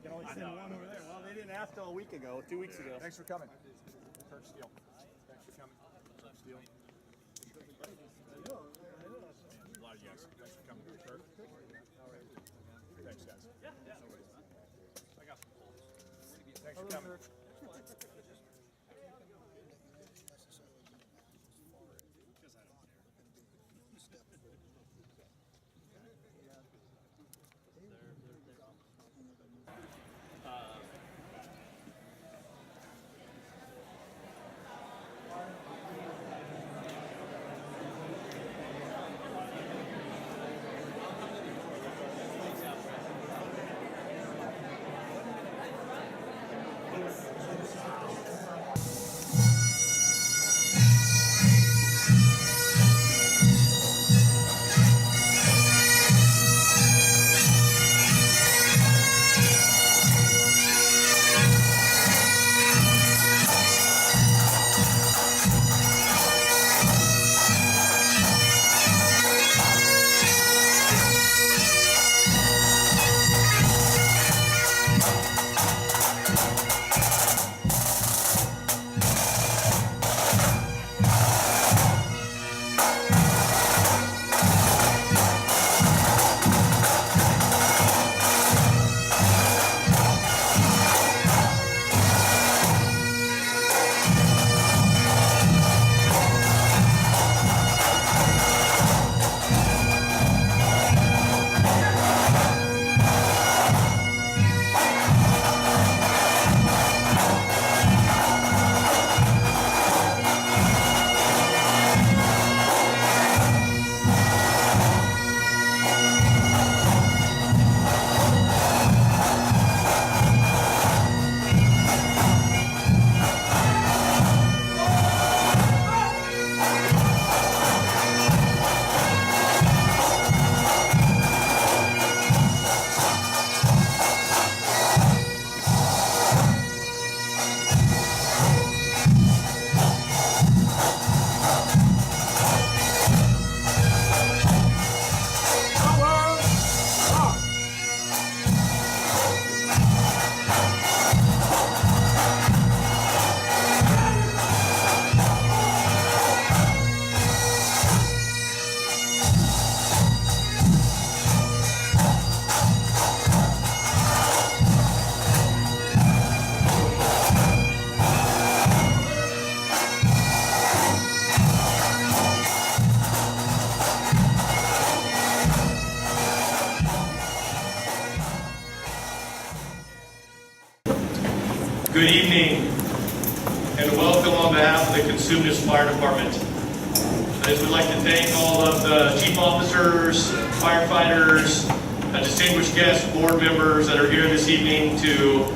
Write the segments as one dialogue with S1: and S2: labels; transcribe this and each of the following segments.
S1: can only send one over there. Well, they didn't ask till a week ago, 2 weeks ago.
S2: Thanks for coming. Kirk Steele. Thanks for coming. Steele. A lot of yes. Thanks for coming. Kirk. Thanks, guys. Yeah. I got some polls. Thanks for coming.
S3: Good evening, and welcome on behalf of the Cosumnes Fire Department. I would like to thank all of the chief officers, firefighters, distinguished guests, board members that are here this evening to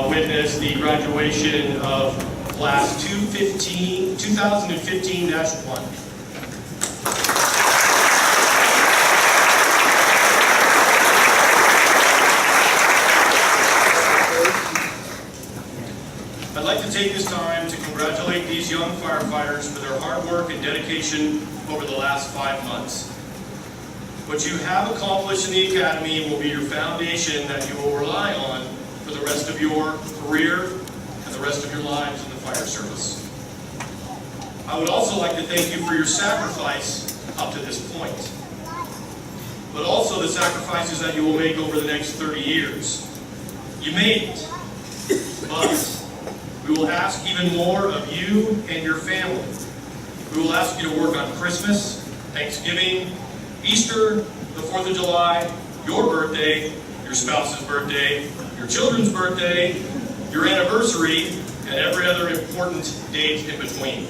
S3: witness the graduation of Class 2015-1. I'd like to take this time to congratulate these young firefighters for their hard work and dedication over the last 5 months. What you have accomplished in the Academy will be your foundation that you will rely on for the rest of your career and the rest of your lives in the fire service. I would also like to thank you for your sacrifice up to this point, but also the sacrifices that you will make over the next 30 years. You made it, but we will ask even more of you and your family. We will ask you to work on Christmas, Thanksgiving, Easter, the 4th of July, your birthday, your spouse's birthday, your children's birthday, your anniversary, and every other important date in between.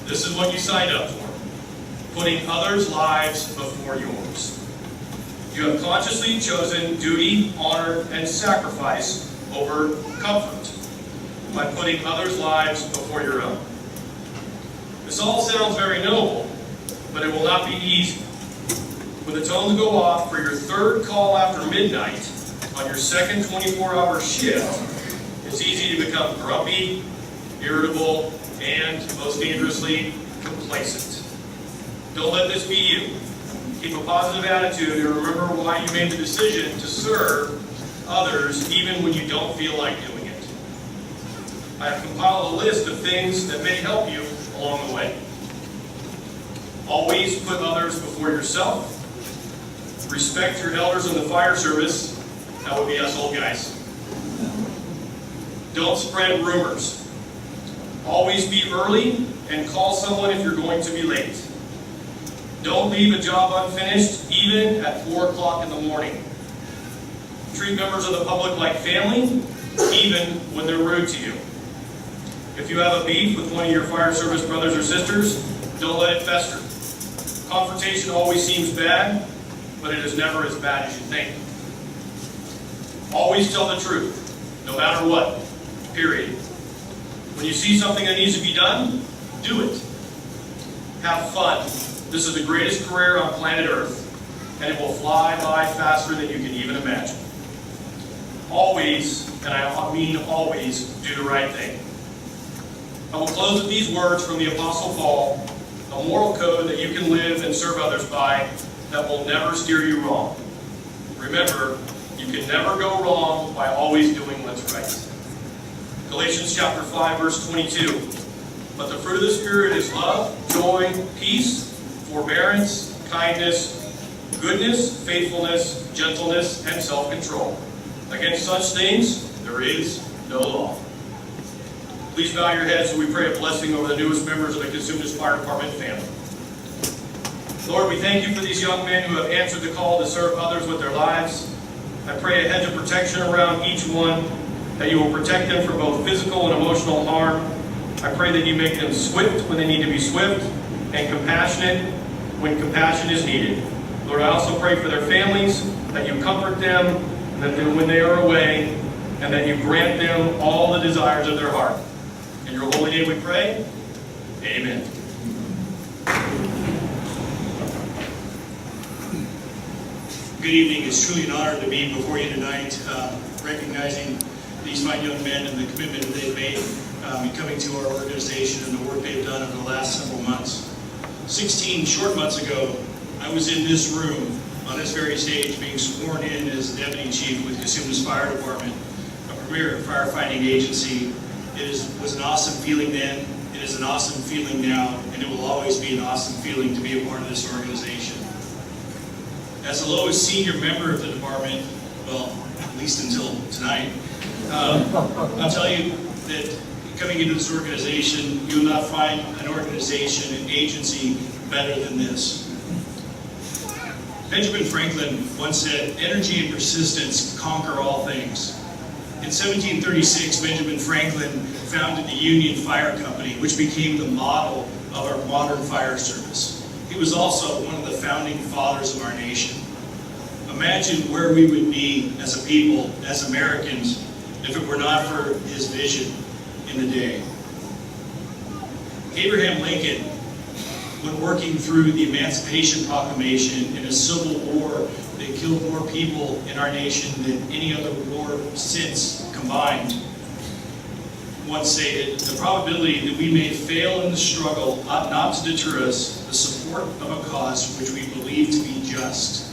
S3: This is what you signed up for, putting others' lives before yours. You have consciously chosen duty, honor, and sacrifice over comfort by putting others' lives before your own. This all sounds very noble, but it will not be easy. When the tones go off for your third call after midnight on your second 24-hour shift, it's easy to become grumpy, irritable, and, most dangerously, complacent. Don't let this be you. Keep a positive attitude and remember why you made the decision to serve others even when you don't feel like doing it. I have compiled a list of things that may help you along the way. Always put others before yourself. Respect your elders in the fire service. That would be us old guys. Don't spread rumors. Always be early and call someone if you're going to be late. Don't leave a job unfinished, even at 4 o'clock in the morning. Treat members of the public like family, even when they're rude to you. If you have a beef with one of your fire service brothers or sisters, don't let it fester. Confrontation always seems bad, but it is never as bad as you think. Always tell the truth, no matter what, period. When you see something that needs to be done, do it. Have fun. This is the greatest career on planet Earth, and it will fly by faster than you can even imagine. Always, and I mean always, do the right thing. I will close with these words from the Apostle Paul, a moral code that you can live and serve others by that will never steer you wrong. Remember, you can never go wrong by always doing what's right. Galatians chapter 5, verse 22. But the fruit of the Spirit is love, joy, peace, forbearance, kindness, goodness, faithfulness, gentleness, and self-control. Against such things, there is no law. Please bow your heads and we pray a blessing over the newest members of the Cosumnes Fire Department family. Lord, we thank you for these young men who have answered the call to serve others with their lives. I pray a hedge of protection around each one, that you will protect them from both physical and emotional harm. I pray that you make them swift when they need to be swift, and compassionate when compassion is needed. Lord, I also pray for their families, that you comfort them, that when they are away, and that you grant them all the desires of their heart. In your holy name we pray. Amen.
S4: Good evening. It's truly an honor to be before you tonight, recognizing these fine young men and the commitment that they've made in coming to our organization and the work they've done over the last several months. 16 short months ago, I was in this room on this very stage being sworn in as Deputy Chief with Cosumnes Fire Department, a premier firefighting agency. It was an awesome feeling then, it is an awesome feeling now, and it will always be an awesome feeling to be a part of this organization. As the lowest senior member of the department, well, at least until tonight, I'll tell you that coming into this organization, you will not find an organization, an agency better than this. Benjamin Franklin once said, "Energy and persistence conquer all things." In 1736, Benjamin Franklin founded the Union Fire Company, which became the model of our modern fire service. He was also one of the founding fathers of our nation. Imagine where we would be as a people, as Americans, if it were not for his vision in the day. Abraham Lincoln, when working through the Emancipation Proclamation in a civil war that killed more people in our nation than any other war since combined, once stated, "The probability that we may fail in the struggle ought not to deter us the support of a cause which we believe to be just."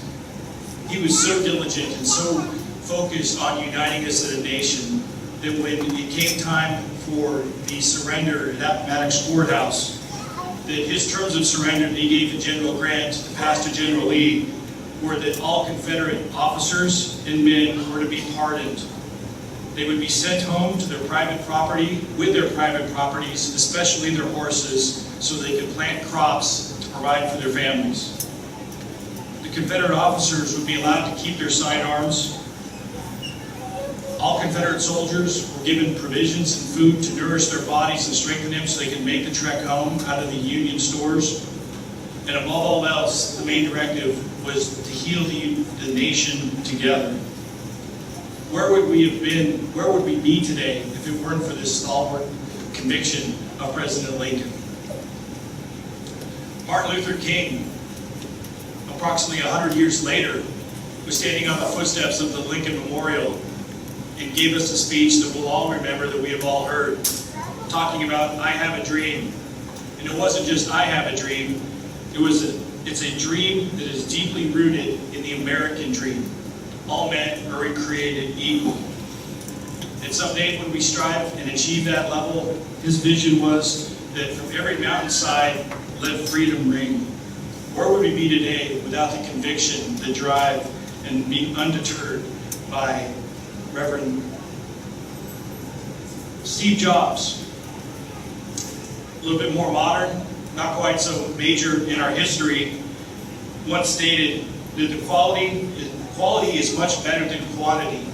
S4: He was so diligent and so focused on uniting us as a nation that when it came time for the surrender at Appomattox Courthouse, that his terms of surrender that he gave to General Grant to pass to General Lee were that all Confederate officers and men were to be pardoned. They would be sent home to their private property with their private properties, especially their horses, so they could plant crops to provide for their families. The Confederate officers would be allowed to keep their sidearms. All Confederate soldiers were given provisions and food to nourish their bodies and strengthen them so they could make the trek home out of the Union stores. And above all else, the main directive was to heal the nation together. Where would we have been, where would we be today if it weren't for this stalwart conviction of President Lincoln? Martin Luther King, approximately 100 years later, was standing on the footsteps of the Lincoln Memorial and gave us a speech that we'll all remember, that we have all heard, talking about, "I have a dream." And it wasn't just "I have a dream," it was It's a dream that is deeply rooted in the American dream. All men are created equal. And someday when we strive and achieve that level, his vision was that from every mountainside, let freedom ring. Where would we be today without the conviction, the drive, and being undeterred by Reverend Steve Jobs? A little bit more modern, not quite so major in our history, once stated that the quality is much better than quantity.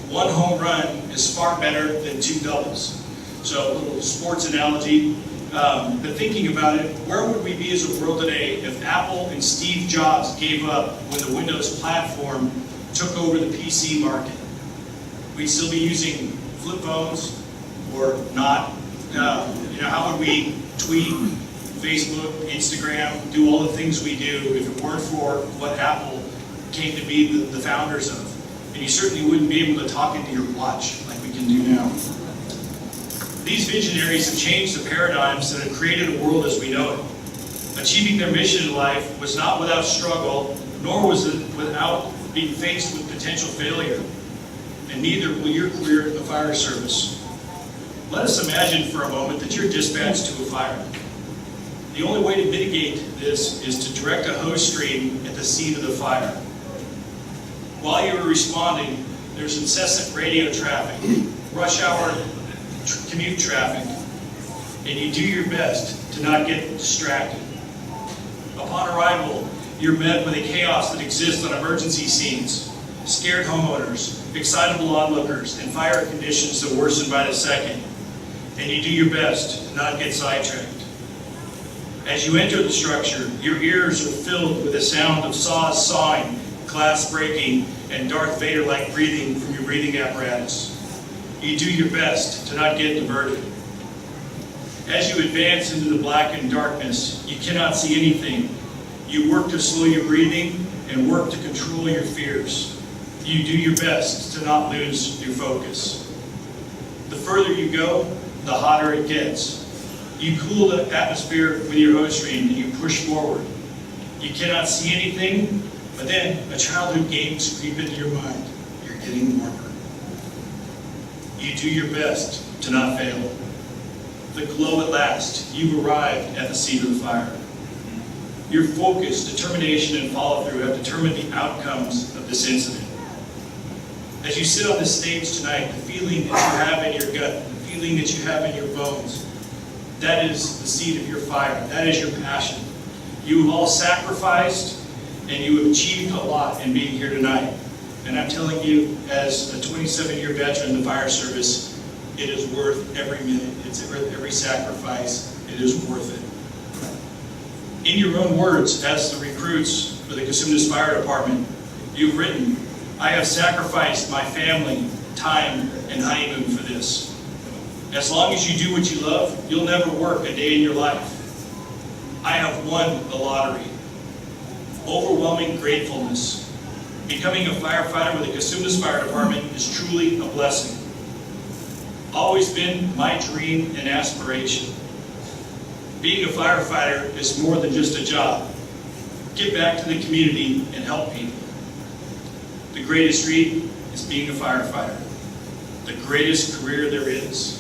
S4: One home run is far better than 2 doubles. So a little sports analogy. But thinking about it, where would we be as a world today if Apple and Steve Jobs gave up when the Windows platform took over the PC market? We'd still be using flip phones or not. How would we tweet, Facebook, Instagram, do all the things we do if it weren't for what Apple came to be the founders of? And you certainly wouldn't be able to talk into your watch like we can do now. These visionaries have changed the paradigms that have created a world as we know it. Achieving their mission in life was not without struggle, nor was it without being faced with potential failure. And neither will your career in the fire service. Let us imagine for a moment that you're dispatched to a fire. The only way to mitigate this is to direct a hose stream at the scene of the fire. While you are responding, there's incessant radio traffic, rush hour commute traffic, and you do your best to not get distracted. Upon arrival, you're met with a chaos that exists on emergency scenes, scared homeowners, excitable onlookers, and fire conditions that worsen by the second. And you do your best to not get sidetracked. As you enter the structure, your ears are filled with the sound of saws sawing, glass breaking, and Darth Vader-like breathing from your breathing apparatus. You do your best to not get diverted. As you advance into the blackened darkness, you cannot see anything. You work to slow your breathing and work to control your fears. You do your best to not lose your focus. The further you go, the hotter it gets. You cool the atmosphere with your hose stream and you push forward. You cannot see anything, but then a childhood game creeps into your mind. You're getting warmer. You do your best to not fail. The glow at last, you've arrived at the seat of the fire. Your focus, determination, and follow-through have determined the outcomes of this incident. As you sit on this stage tonight, the feeling that you have in your gut, the feeling that you have in your bones, that is the seed of your fire. That is your passion. You have all sacrificed and you have achieved a lot in being here tonight. And I'm telling you, as a 27-year veteran in the fire service, it is worth every minute. It's worth every sacrifice. It is worth it. In your own words, as the recruits for the Cosumnes Fire Department, you've written, I have sacrificed my family, time, and honeymoon for this. As long as you do what you love, you'll never work a day in your life. I have won the lottery. Overwhelming gratefulness. Becoming a firefighter with the Cosumnes Fire Department is truly a blessing. Always been my dream and aspiration. Being a firefighter is more than just a job. Give back to the community and help people. The greatest dream is being a firefighter. The greatest career there is.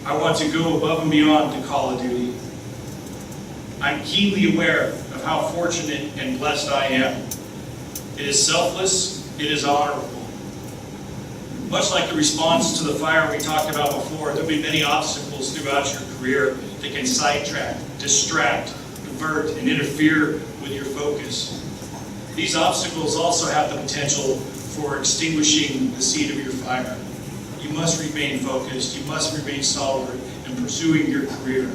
S4: I want to go above and beyond the call of duty. I'm keenly aware of how fortunate and blessed I am. It is selfless, it is honorable. Much like the response to the fire we talked about before, there'll be many obstacles throughout your career that can sidetrack, distract, divert, and interfere with your focus. These obstacles also have the potential for extinguishing the seed of your fire. You must remain focused, you must remain solid in pursuing your career.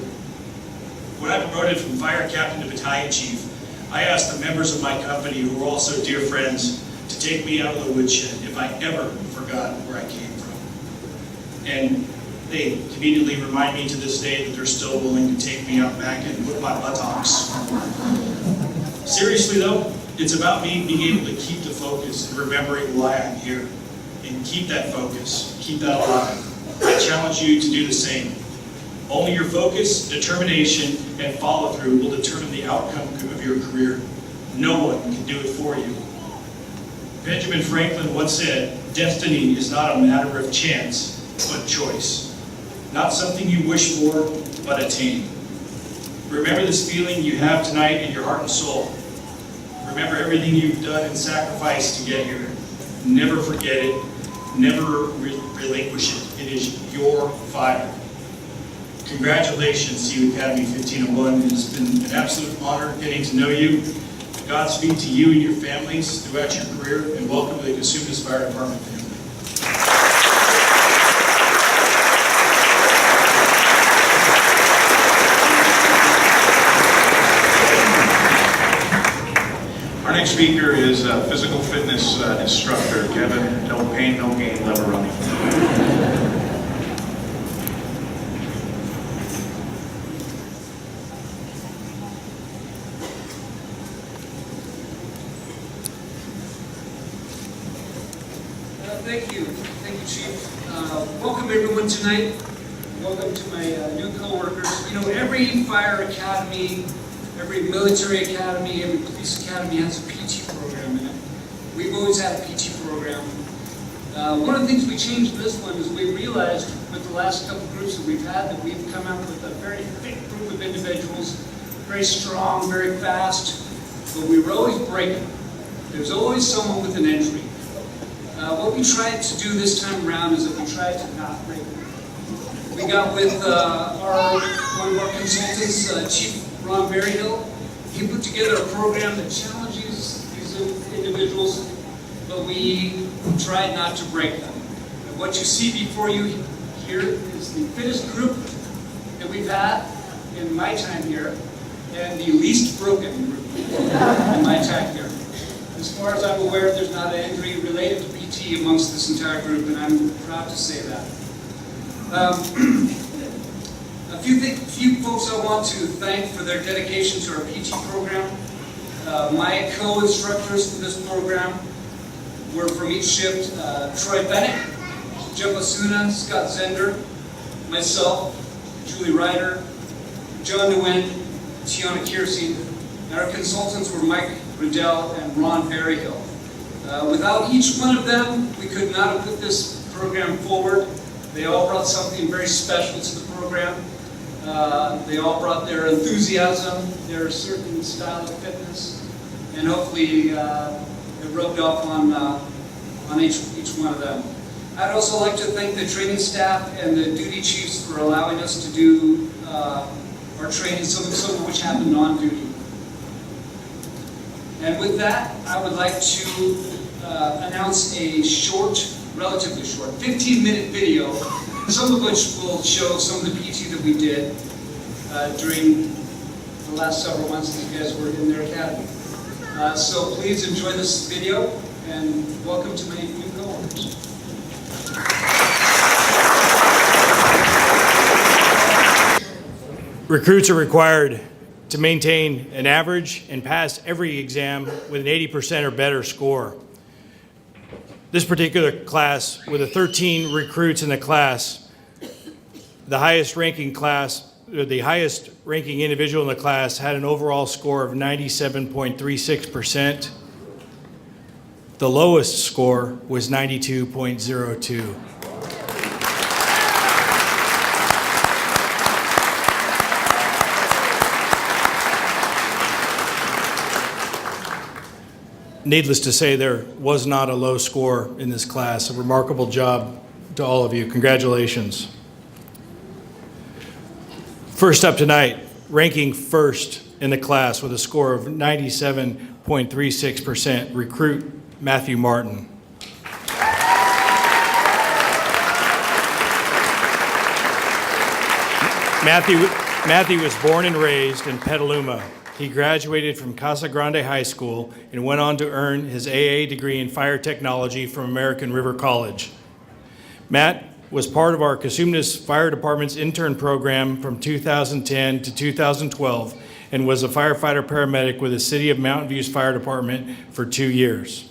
S4: When I promoted from fire captain to battalion chief, I asked the members of my company, who were also dear friends, to take me out of the woodshed if I ever forgot where I came from. And they conveniently remind me to this day that they're still willing to take me out back and whip my buttocks. Seriously though, it's about me being able to keep the focus and remembering why I'm here. And keep that focus, keep that alive. I challenge you to do the same. Only your focus, determination, and follow-through will determine the outcome of your career. No one can do it for you. Benjamin Franklin once said, "Destiny is not a matter of chance, but choice." Not something you wish for, but attain. Remember this feeling you have tonight in your heart and soul. Remember everything you've done and sacrificed to get here. Never forget it. Never relinquish it. It is your fire. Congratulations to you, Academy 1501. It has been an absolute honor getting to know you. Godspeed to you and your families throughout your career, and welcome to the Cosumnes Fire Department family.
S5: Our next speaker is a physical fitness instructor, Kevin No Pain, No Gain lever running.
S6: Thank you, Chief. Welcome everyone tonight. Welcome to my new coworkers. You know, every fire academy, every military academy, every police academy has a PT program in it. We've always had a PT program. One of the things we changed this one is we realized with the last couple groups that we've had that we've come out with a very thick group of individuals, very strong, very fast, but we were always breaking. There's always someone with an injury. What we tried to do this time around is that we tried to not break them. We got with one of our consultants, Chief Ron Berryhill. He put together a program that challenges these individuals, but we tried not to break them. And what you see before you here is the fittest group that we've had in my time here, and the least broken group in my time here. As far as I'm aware, there's not an injury related to PT amongst this entire group, and I'm proud to say that. A few folks I want to thank for their dedication to our PT program. My co-instructors for this program were from each shift, Troy Bennett, Jeff Cosumnes, Scott Zender, myself, Julie Ryder, John Nguyen, Tiana Kiersey, and our consultants were Mike Riddell and Ron Berryhill. Without each one of them, we could not have put this program forward. They all brought something very special to the program. They all brought their enthusiasm, their certain style of fitness, and hopefully it rubbed off on each one of them. I'd also like to thank the training staff and the duty chiefs for allowing us to do our training, some of which happened on duty. And with that, I would like to announce a short, relatively short, 15-minute video, some of which will show some of the PT that we did during the last several months that you guys were in their academy. So please enjoy this video, and welcome to my new coworkers.
S7: Recruits are required to maintain an average and pass every exam with an 80% or better score. This particular class, with the 13 recruits in the class, the highest ranking individual in the class had an overall score of 97.36%. The lowest score was 92.02. Needless to say, there was not a low score in this class. A remarkable job to all of you. Congratulations. First up tonight, ranking first in the class with a score of 97.36%, recruit Matthew Martin. Matthew was born and raised in Petaluma. He graduated from Casa Grande High School and went on to earn his AA degree in fire technology from American River College. Matt was part of our Cosumnes Fire Department's intern program from 2010 to 2012 and was a firefighter paramedic with the City of Mountain View's Fire Department for 2 years.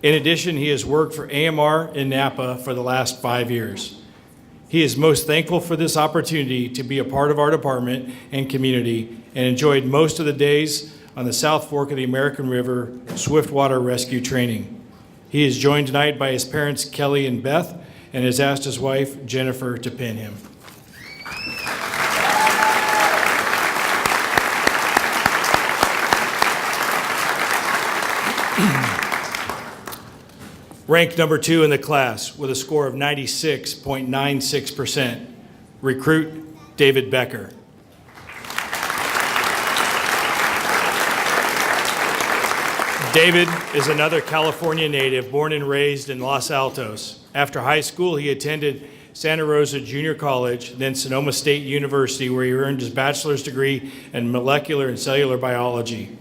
S7: In addition, he has worked for AMR in Napa for the last 5 years. He is most thankful for this opportunity to be a part of our department and community and enjoyed most of the days on the South Fork of the American River Swiftwater Rescue Training. He is joined tonight by his parents, Kelly and Beth, and has asked his wife, Jennifer, to pin him. Ranked number 2 in the class with a score of 96.96%, recruit David Becker. David is another California native born and raised in Los Altos. After high school, he attended Santa Rosa Junior College, then Sonoma State University, where he earned his bachelor's degree in molecular and cellular biology.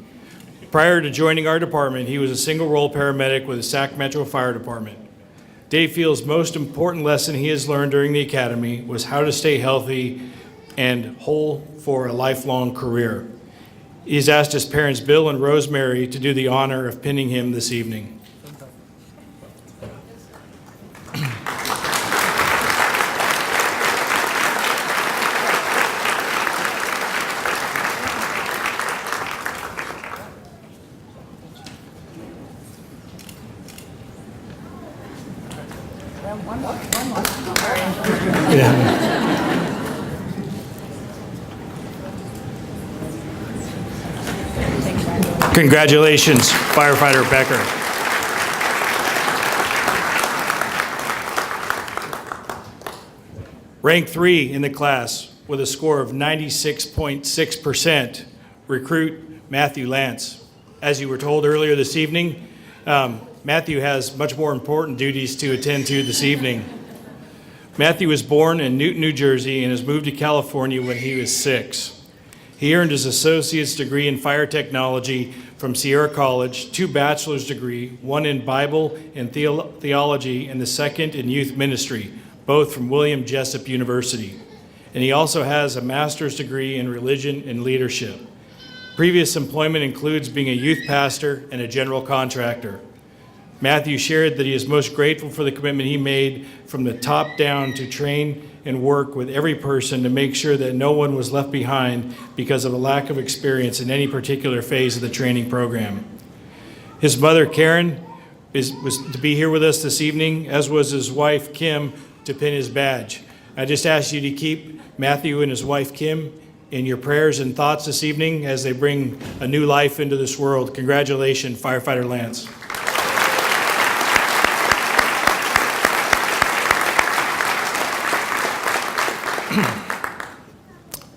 S7: Prior to joining our department, he was a single-role paramedic with the Sac Metro Fire Department. Dave feels most important lesson he has learned during the academy was how to stay healthy and whole for a lifelong career. He's asked his parents, Bill and Rosemary, to do the honor of pinning him this evening. Congratulations, Firefighter Becker. Rank 3 in the class with a score of 96.6%, recruit Matthew Lance. As you were told earlier this evening, Matthew has much more important duties to attend to this evening. Matthew was born in Newton, New Jersey, and has moved to California when he was 6. He earned his associate's degree in fire technology from Sierra College, 2 bachelor's degrees, one in Bible and theology, and the second in youth ministry, both from William Jessup University. And he also has a master's degree in religion and leadership. Previous employment includes being a youth pastor and a general contractor. Matthew shared that he is most grateful for the commitment he made from the top down to train and work with every person to make sure that no one was left behind because of a lack of experience in any particular phase of the training program. His mother, Karen, was to be here with us this evening, as was his wife, Kim, to pin his badge. I just ask you to keep Matthew and his wife, Kim, in your prayers and thoughts this evening as they bring a new life into this world. Congratulations, Firefighter Lance.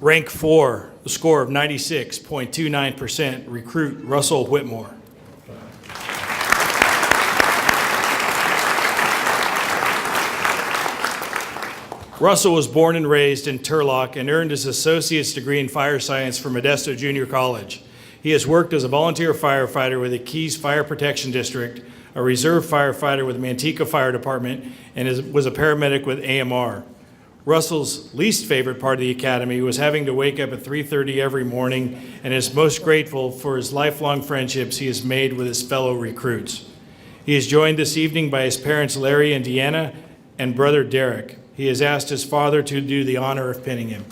S7: Rank 4, the score of 96.29%, recruit Russell Whitmore. Russell was born and raised in Turlock and earned his associate's degree in fire science from Modesto Junior College. He has worked as a volunteer firefighter with the Keys Fire Protection District, a reserve firefighter with the Manteca Fire Department, and was a paramedic with AMR. Russell's least favorite part of the academy was having to wake up at 3:30 every morning and is most grateful for his lifelong friendships he has made with his fellow recruits. He is joined this evening by his parents Larry and Deanna and brother Derek. He has asked his father to do the honor of pinning him.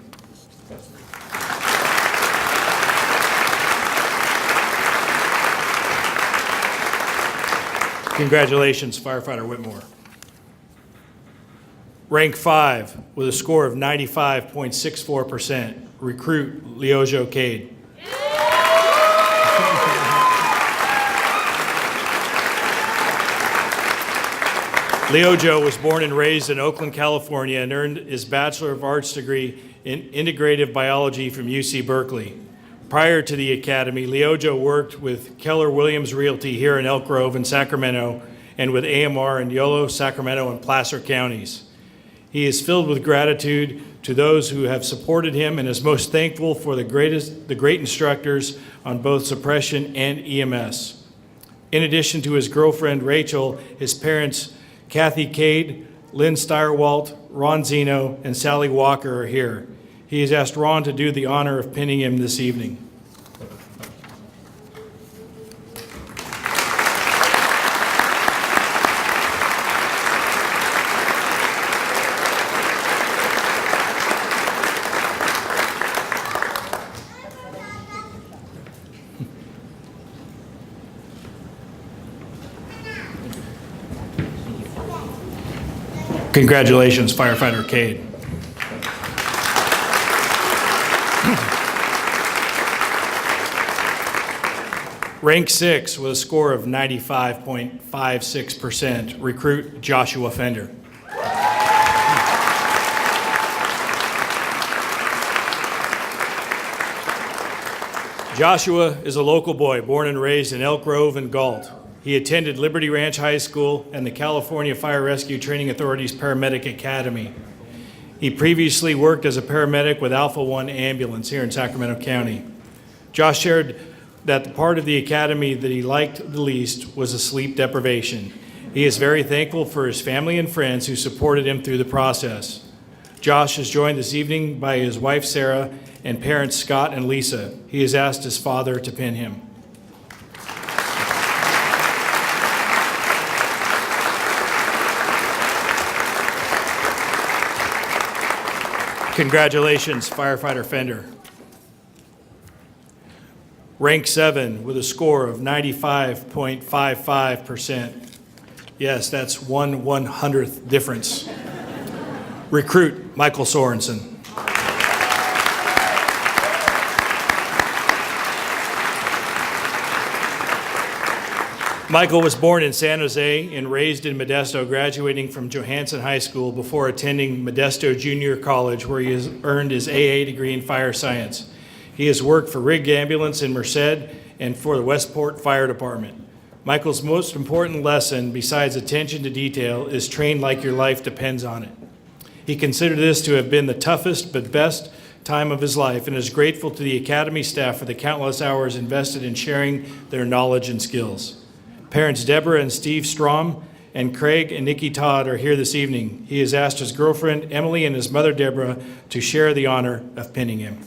S7: Congratulations, Firefighter Whitmore. Rank 5 with a score of 95.64%, recruit Leojo Cade. Leojo was born and raised in Oakland, California, and earned his Bachelor of Arts degree in Integrative Biology from UC Berkeley. Prior to the academy, Leojo worked with Keller Williams Realty here in Elk Grove and Sacramento, and with AMR in Yolo, Sacramento, and Placer counties. He is filled with gratitude to those who have supported him and is most thankful for the great instructors on both suppression and EMS. In addition to his girlfriend, Rachel, his parents, Kathy Cade, Lynn Steyerwalt, Ron Zeno, and Sally Walker are here. He has asked Ron to do the honor of pinning him this evening. Congratulations, Firefighter Cade. Rank 6 with a score of 95.56%, recruit Joshua Fender. Joshua is a local boy born and raised in Elk Grove and Galt. He attended Liberty Ranch High School and the California Fire Rescue Training Authority's Paramedic Academy. He previously worked as a paramedic with Alpha One Ambulance here in Sacramento County. Josh shared that the part of the academy that he liked the least was the sleep deprivation. He is very thankful for his family and friends who supported him through the process. Josh is joined this evening by his wife Sarah and parents Scott and Lisa. He has asked his father to pin him. Congratulations, Firefighter Fender. Rank 7 with a score of 95.55%. Yes, that's 1/100th difference. Recruit Michael Sorensen. Michael was born in San Jose and raised in Modesto, graduating from Johansen High School before attending Modesto Junior College, where he has earned his AA degree in fire science. He has worked for Rig Ambulance in Merced and for the Westport Fire Department. Michael's most important lesson, besides attention to detail, is train like your life depends on it. He considered this to have been the toughest but best time of his life and is grateful to the Academy staff for the countless hours invested in sharing their knowledge and skills. Parents Deborah and Steve Strom and Craig and Nikki Todd are here this evening. He has asked his girlfriend Emily and his mother Deborah to share the honor of pinning him.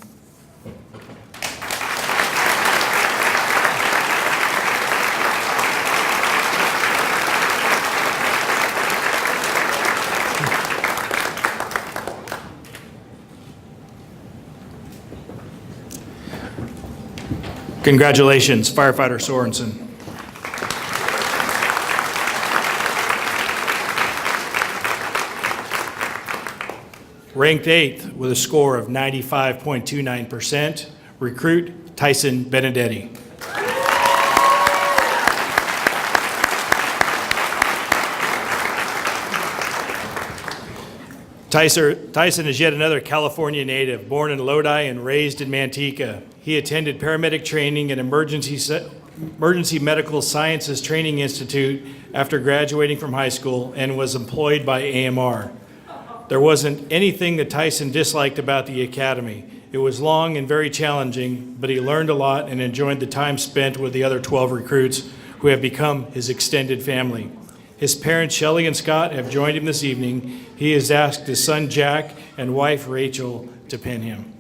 S7: Congratulations, Firefighter Sorensen. Ranked 8th with a score of 95.29%, recruit Tyson Benedetti. Tyson is yet another California native, born in Lodi and raised in Manteca. He attended paramedic training at Emergency Medical Sciences Training Institute after graduating from high school and was employed by AMR. There wasn't anything that Tyson disliked about the academy. It was long and very challenging, but he learned a lot and enjoyed the time spent with the other 12 recruits who have become his extended family. His parents, Shelley and Scott, have joined him this evening. He has asked his son, Jack, and wife, Rachel, to pin him.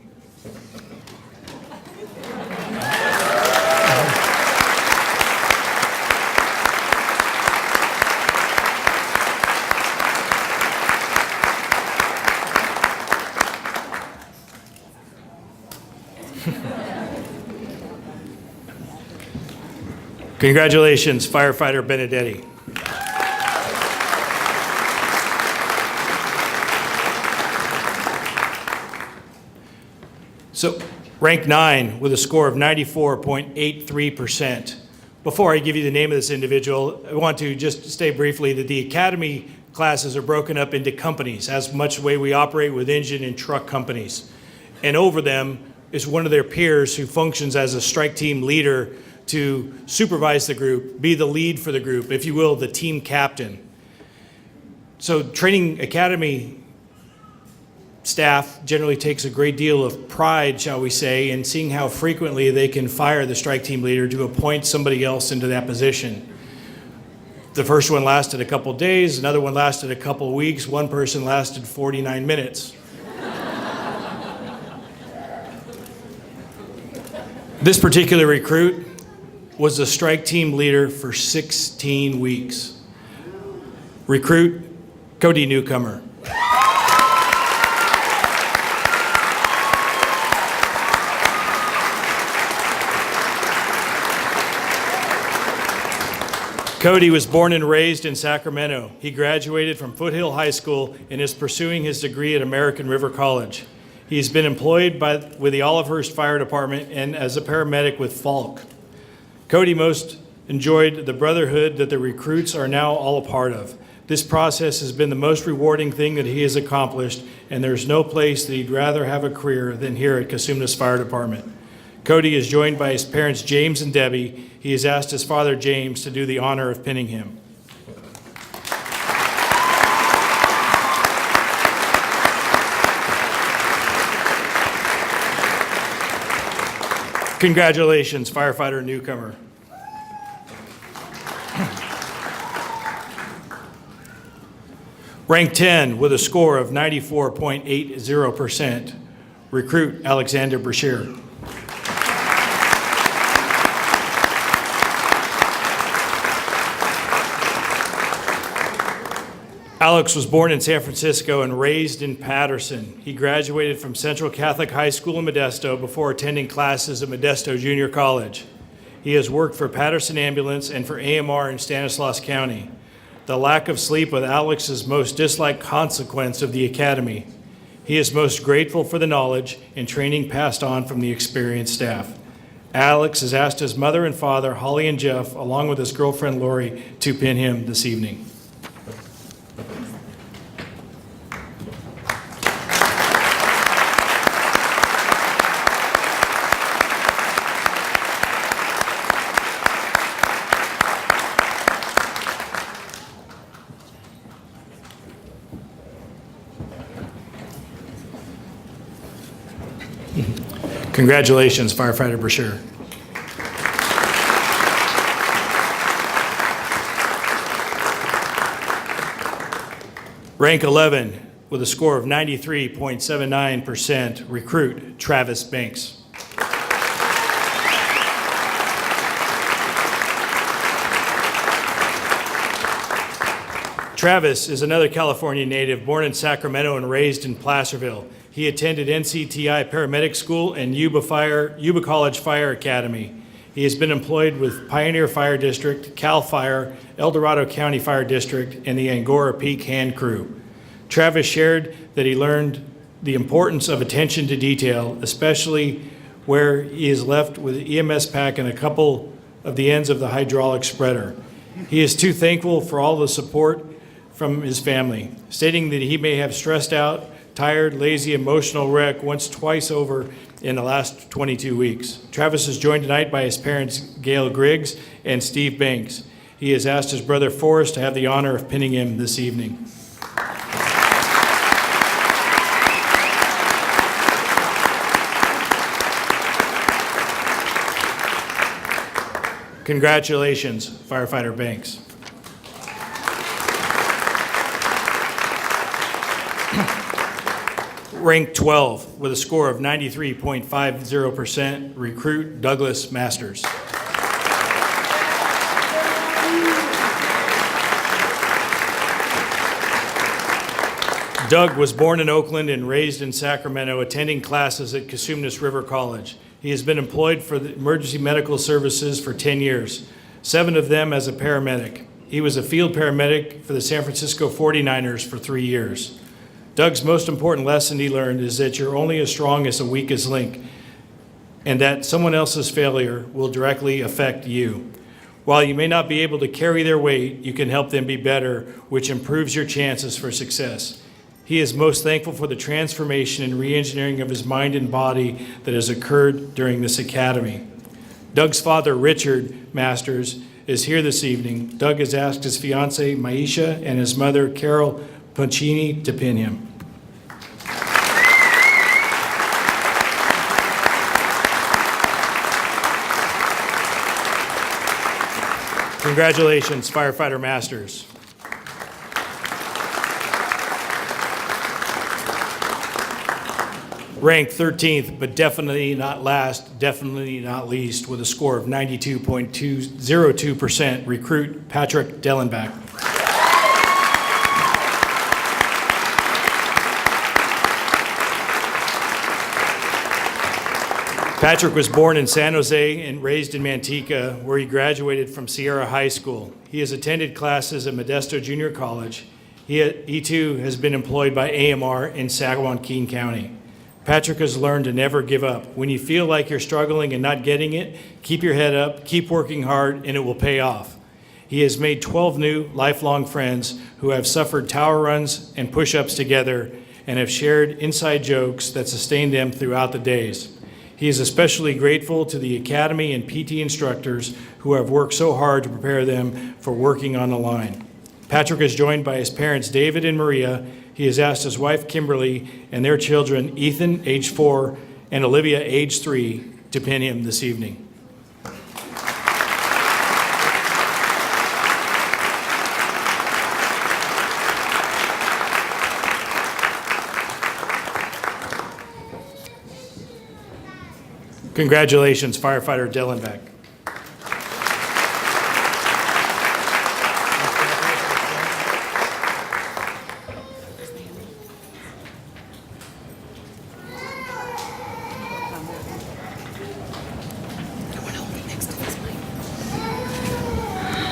S7: Congratulations, Firefighter Benedetti. So, rank 9 with a score of 94.83%. Before I give you the name of this individual, I want to just say briefly that the academy classes are broken up into companies, as much the way we operate with engine and truck companies. And over them is one of their peers who functions as a strike team leader to supervise the group, be the lead for the group, if you will, the team captain. So training academy staff generally takes a great deal of pride, shall we say, in seeing how frequently they can fire the strike team leader to appoint somebody else into that position. The first one lasted a couple days, another one lasted a couple weeks, one person lasted 49 minutes. This particular recruit was the strike team leader for 16 weeks. Recruit Cody Newcomer. Cody was born and raised in Sacramento. He graduated from Foothill High School and is pursuing his degree at American River College. He's been employed with the Olivehurst Fire Department and as a paramedic with Falk. Cody most enjoyed the brotherhood that the recruits are now all a part of. This process has been the most rewarding thing that he has accomplished, and there's no place that he'd rather have a career than here at Cosumnes Fire Department. Cody is joined by his parents, James and Debbie. He has asked his father, James, to do the honor of pinning him. Congratulations, firefighter newcomer. Rank 10 with a score of 94.80%, recruit Alexander Brashear. Alex was born in San Francisco and raised in Patterson. He graduated from Central Catholic High School in Modesto before attending classes at Modesto Junior College. He has worked for Patterson Ambulance and for AMR in Stanislaus County. The lack of sleep was Alex's most disliked consequence of the academy. He is most grateful for the knowledge and training passed on from the experienced staff. Alex has asked his mother and father, Holly and Jeff, along with his girlfriend Lori, to pin him this evening. Congratulations, firefighter Brashear. Rank 11 with a score of 93.79%, recruit Travis Banks. Travis is another California native born in Sacramento and raised in Placerville. He attended NCTI Paramedic School and Yuba College Fire Academy. He has been employed with Pioneer Fire District, CAL FIRE, El Dorado County Fire District, and the Angora Peak Hand Crew. Travis shared that he learned the importance of attention to detail, especially where he is left with the EMS pack and a couple of the ends of the hydraulic spreader. He is too thankful for all the support from his family, stating that he may have stressed out, tired, lazy, emotional wreck once, twice over in the last 22 weeks. Travis is joined tonight by his parents, Gail Griggs and Steve Banks. He has asked his brother Forrest to have the honor of pinning him this evening. Congratulations, firefighter Banks. Rank 12 with a score of 93.50%, recruit Douglas Masters. Doug was born in Oakland and raised in Sacramento, attending classes at Cosumnes River College. He has been employed for the emergency medical services for 10 years, 7 of them as a paramedic. He was a field paramedic for the San Francisco 49ers for 3 years. Doug's most important lesson he learned is that you're only as strong as the weakest link, and that someone else's failure will directly affect you. While you may not be able to carry their weight, you can help them be better, which improves your chances for success. He is most thankful for the transformation and re-engineering of his mind and body that has occurred during this academy. Doug's father, Richard Masters, is here this evening. Doug has asked his fiancée, Maisha, and his mother, Carol Puccini, to pin him. Congratulations, firefighter Masters. Ranked 13th, but definitely not last, definitely not least, with a score of 92.202%, recruit Patrick Dellenbach. Patrick was born in San Jose and raised in Manteca, where he graduated from Sierra High School. He has attended classes at Modesto Junior College. He too has been employed by AMR in Saginaw County. Patrick has learned to never give up. When you feel like you're struggling and not getting it, keep your head up, keep working hard, and it will pay off. He has made 12 new lifelong friends who have suffered tower runs and push-ups together and have shared inside jokes that sustain them throughout the days. He is especially grateful to the Academy and PT instructors who have worked so hard to prepare them for working on the line. Patrick is joined by his parents, David and Maria. He has asked his wife, Kimberly, and their children, Ethan, age 4, and Olivia, age 3, to pin him this evening. Congratulations, firefighter Dylan Beck.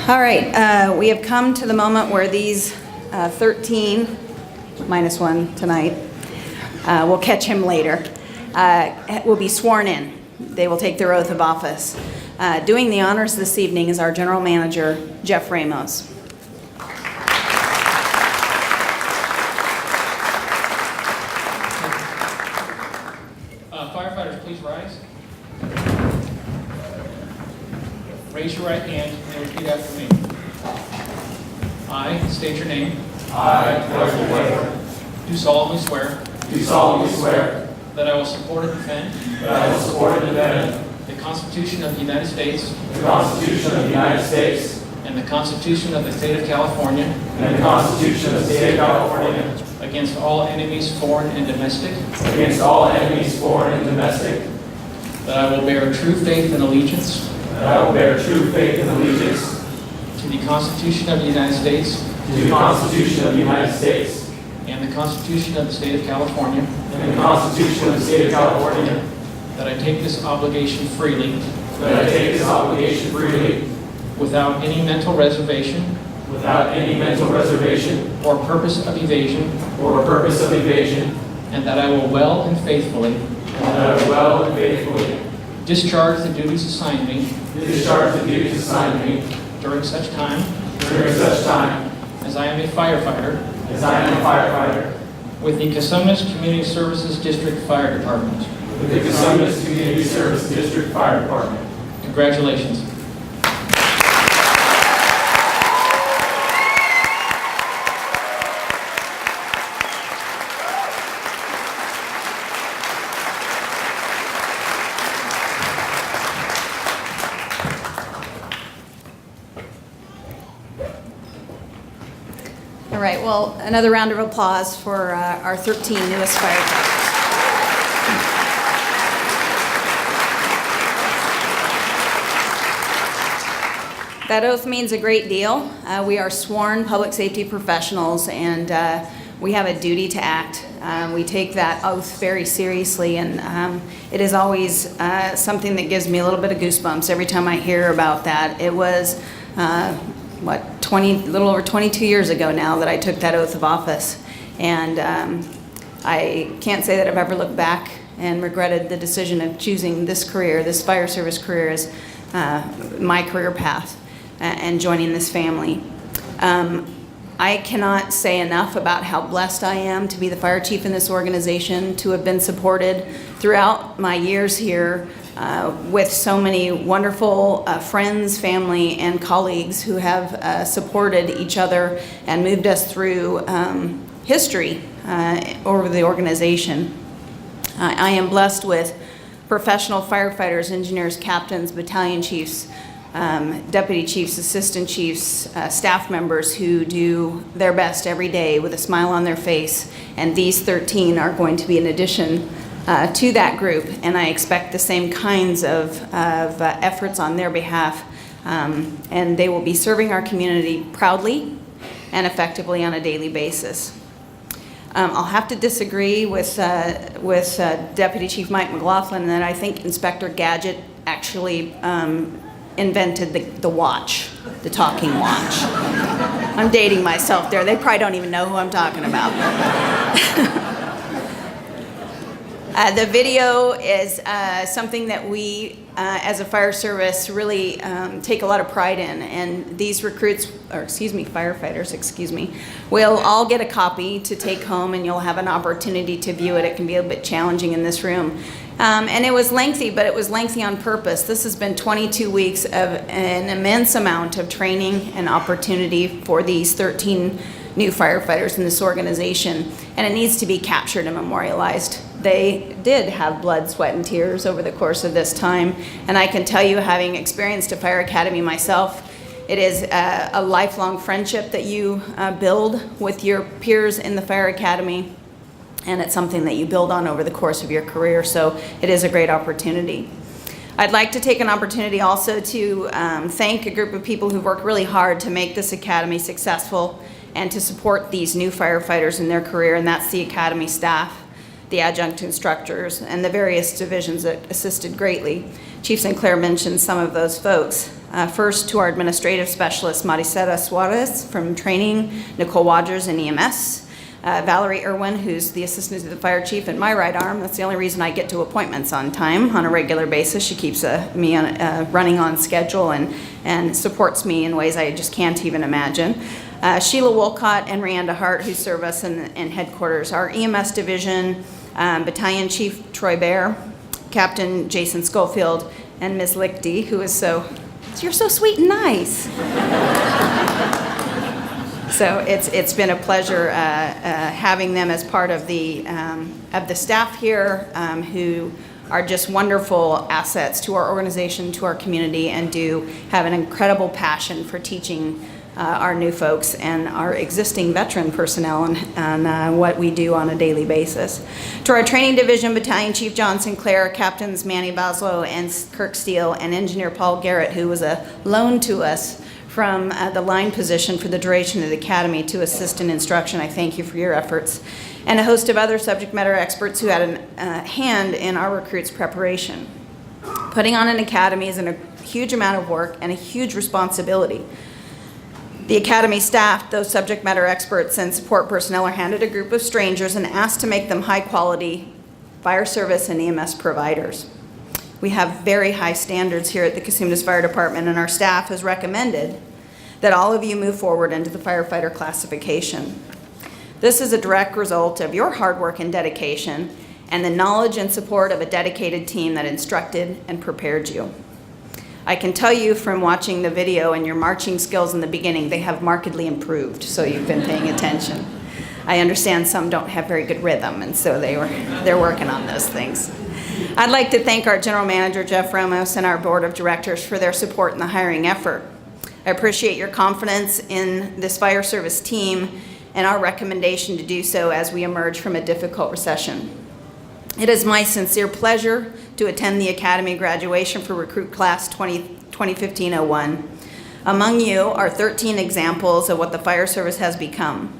S8: All right, we have come to the moment where these 13, minus 1 tonight, we'll catch him later, will be sworn in. They will take their oath of office. Doing the honors this evening is our General Manager, Jeff Ramos.
S9: Firefighters, please rise. Raise your right hand and repeat after me. I state your name.
S10: I, Michael Weber,
S9: Do solemnly swear
S10: do solemnly swear
S9: that I will support and defend
S10: that I will support and defend
S9: the Constitution of the United States
S10: the Constitution of the United States
S9: and the Constitution of the State of California
S10: and the Constitution of the State of California
S9: against all enemies, foreign and domestic,
S10: against all enemies, foreign and domestic,
S9: that I will bear true faith and allegiance
S10: that I will bear true faith and allegiance
S9: to the Constitution of the United States
S10: to the Constitution of the United States
S9: and the Constitution of the State of California,
S10: and the Constitution of the State of California,
S9: that I take this obligation freely
S10: that I take this obligation freely
S9: without any mental reservation
S10: without any mental reservation
S9: or purpose of evasion,
S10: or purpose of evasion,
S9: and that I will well and faithfully
S10: and that I will well and faithfully
S9: discharge the duties assigned me
S10: discharge the duties assigned me
S9: during such time
S10: during such time
S9: as I am a firefighter
S10: as I am a firefighter
S9: with the Cosumnes Community Services District Fire Department.
S10: with the Cosumnes Community Service District Fire Department.
S9: Congratulations.
S8: All right, well, another round of applause for our 13 newest firefighters. That oath means a great deal. We are sworn public safety professionals, and we have a duty to act. We take that oath very seriously, and it is always something that gives me a little bit of goosebumps every time I hear about that. It was, a little over 22 years ago now that I took that oath of office, and I can't say that I've ever looked back and regretted the decision of choosing this career, this fire service career, as my career path and joining this family. I cannot say enough about how blessed I am to be the fire chief in this organization, to have been supported throughout my years here with so many wonderful friends, family, and colleagues who have supported each other and moved us through history over the organization. I am blessed with professional firefighters, engineers, captains, battalion chiefs, deputy chiefs, assistant chiefs, staff members who do their best every day with a smile on their face, and these 13 are going to be an addition to that group, and I expect the same kinds of efforts on their behalf, and they will be serving our community proudly and effectively on a daily basis. I'll have to disagree with Deputy Chief Mike McLaughlin that I think Inspector Gadget actually invented the watch, the talking watch. I'm dating myself there. They probably don't even know who I'm talking about. The video is something that we, as a fire service, really take a lot of pride in. And these firefighters, will all get a copy to take home, and you'll have an opportunity to view it. It can be a bit challenging in this room. And it was lengthy, but it was lengthy on purpose. This has been 22 weeks of an immense amount of training and opportunity for these 13 new firefighters in this organization, and it needs to be captured and memorialized. They did have blood, sweat, and tears over the course of this time, and I can tell you, having experienced a fire academy myself, it is a lifelong friendship that you build with your peers in the fire academy, and it's something that you build on over the course of your career, so it is a great opportunity. I'd like to take an opportunity also to thank a group of people who've worked really hard to make this academy successful and to support these new firefighters in their career, and that's the academy staff, the adjunct instructors, and the various divisions that assisted greatly. Chief Sinclair mentioned some of those folks. First, to our administrative specialist, Maricela Suarez from training, Nicole Wadgers in EMS, Valerie Irwin, who's the assistant to the fire chief, and my right arm. That's the only reason I get to appointments on time on a regular basis. She keeps me running on schedule and supports me in ways I just can't even imagine. Sheila Wolcott and Rianda Hart, who serve us in headquarters. Our EMS division, Battalion Chief Troy Bear, Captain Jason Schofield, and Ms. Lichty, who is you're so sweet and nice. So it's been a pleasure having them as part of the staff here, who are just wonderful assets to our organization, to our community, and do have an incredible passion for teaching our new folks and our existing veteran personnel and what we do on a daily basis. To our training division, Battalion Chief John Sinclair, Captains Manny Baslow and Kirk Steele, and Engineer Paul Garrett, who was a loan to us from the line position for the duration of the academy to assist in instruction. I thank you for your efforts. And a host of other subject matter experts who had a hand in our recruits' preparation. Putting on an academy is a huge amount of work and a huge responsibility. The academy staff, those subject matter experts and support personnel, are handed a group of strangers and asked to make them high-quality fire service and EMS providers. We have very high standards here at the Cosumnes Fire Department, and our staff has recommended that all of you move forward into the firefighter classification. This is a direct result of your hard work and dedication and the knowledge and support of a dedicated team that instructed and prepared you. I can tell you from watching the video and your marching skills in the beginning, they have markedly improved, so you've been paying attention. I understand some don't have very good rhythm, and so they're working on those things. I'd like to thank our General Manager, Jeff Ramos, and our Board of Directors for their support in the hiring effort. I appreciate your confidence in this fire service team and our recommendation to do so as we emerge from a difficult recession. It is my sincere pleasure to attend the Academy graduation for Recruit Class 2015-01. Among you are 13 examples of what the fire service has become.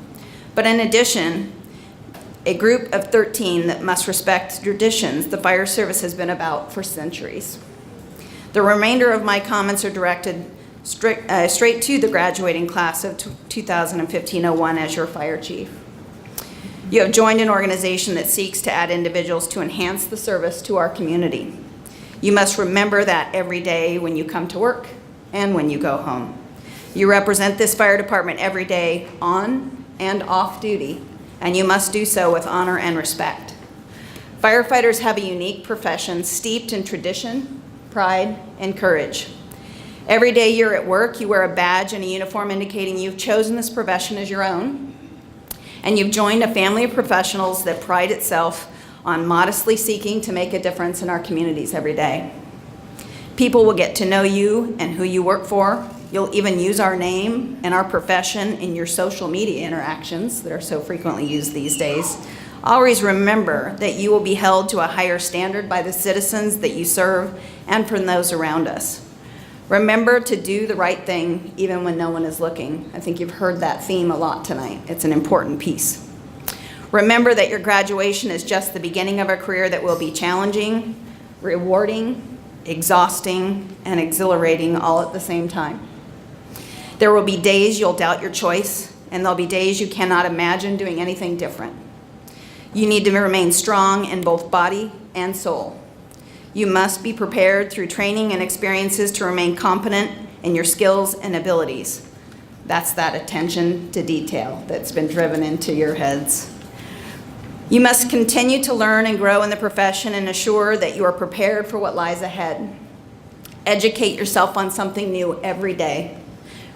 S8: But in addition, a group of 13 that must respect traditions the fire service has been about for centuries. The remainder of my comments are directed straight to the graduating class of 2015-01 as your fire chief. You have joined an organization that seeks to add individuals to enhance the service to our community. You must remember that every day when you come to work and when you go home. You represent this fire department every day on and off duty, and you must do so with honor and respect. Firefighters have a unique profession steeped in tradition, pride, and courage. Every day you're at work, you wear a badge and a uniform indicating you've chosen this profession as your own, and you've joined a family of professionals that pride itself on modestly seeking to make a difference in our communities every day. People will get to know you and who you work for. You'll even use our name and our profession in your social media interactions that are so frequently used these days. Always remember that you will be held to a higher standard by the citizens that you serve and from those around us. Remember to do the right thing even when no one is looking. I think you've heard that theme a lot tonight. It's an important piece. Remember that your graduation is just the beginning of a career that will be challenging, rewarding, exhausting, and exhilarating all at the same time. There will be days you'll doubt your choice, and there'll be days you cannot imagine doing anything different. You need to remain strong in both body and soul. You must be prepared through training and experiences to remain competent in your skills and abilities. That's that attention to detail that's been driven into your heads. You must continue to learn and grow in the profession and assure that you are prepared for what lies ahead. Educate yourself on something new every day.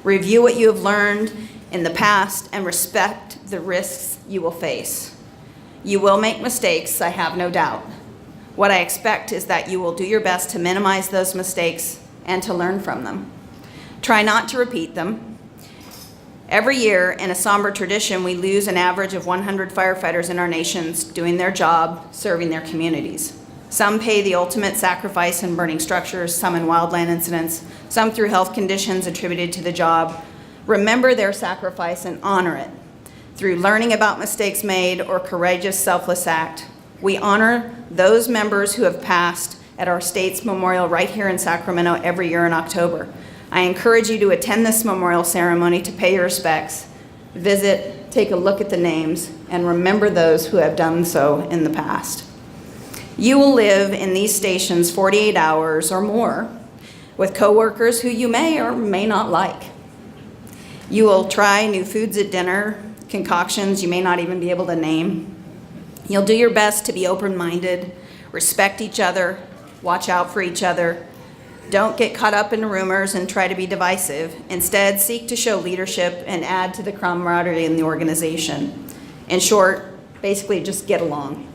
S8: Review what you have learned in the past and respect the risks you will face. You will make mistakes, I have no doubt. What I expect is that you will do your best to minimize those mistakes and to learn from them. Try not to repeat them. Every year, in a somber tradition, we lose an average of 100 firefighters in our nations doing their job, serving their communities. Some pay the ultimate sacrifice in burning structures, some in wildland incidents, some through health conditions attributed to the job. Remember their sacrifice and honor it. Through learning about mistakes made or courageous, selfless act, we honor those members who have passed at our state's memorial right here in Sacramento every year in October. I encourage you to attend this memorial ceremony to pay your respects, visit, take a look at the names, and remember those who have done so in the past. You will live in these stations 48 hours or more with coworkers who you may or may not like. You will try new foods at dinner, concoctions you may not even be able to name. You'll do your best to be open-minded, respect each other, watch out for each other. Don't get caught up in rumors and try to be divisive. Instead, seek to show leadership and add to the camaraderie in the organization. In short, basically just get along.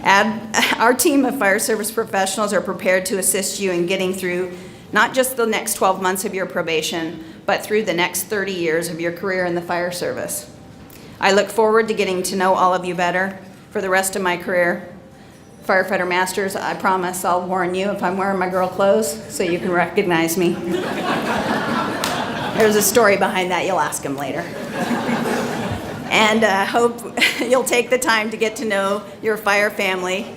S8: Our team of fire service professionals are prepared to assist you in getting through not just the next 12 months of your probation, but through the next 30 years of your career in the fire service. I look forward to getting to know all of you better for the rest of my career. Firefighter Masters, I promise I'll warn you if I'm wearing my girl clothes so you can recognize me. There's a story behind that, you'll ask him later. And I hope you'll take the time to get to know your fire family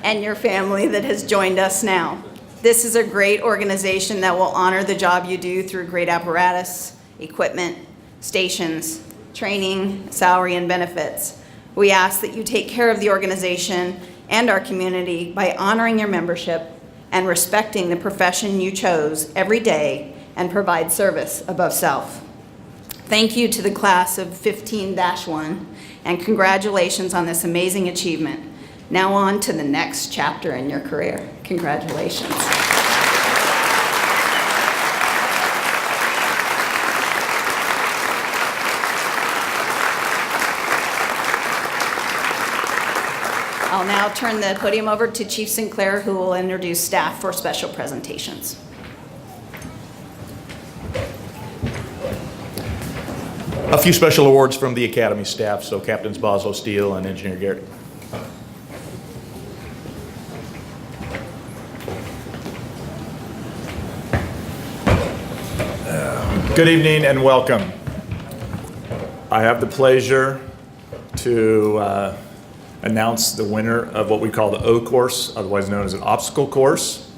S8: and your family that has joined us now. This is a great organization that will honor the job you do through great apparatus, equipment, stations, training, salary, and benefits. We ask that you take care of the organization and our community by honoring your membership and respecting the profession you chose every day and provide service above self. Thank you to the class of 15-1 and congratulations on this amazing achievement. Now on to the next chapter in your career. Congratulations. I'll now turn the podium over to Chief Sinclair, who will introduce staff for special presentations.
S11: A few special awards from the Academy staff, so Captains Boslow Steele and Engineer Garrett. Good evening and welcome. I have the pleasure to announce the winner of what we call the O course, otherwise known as an obstacle course.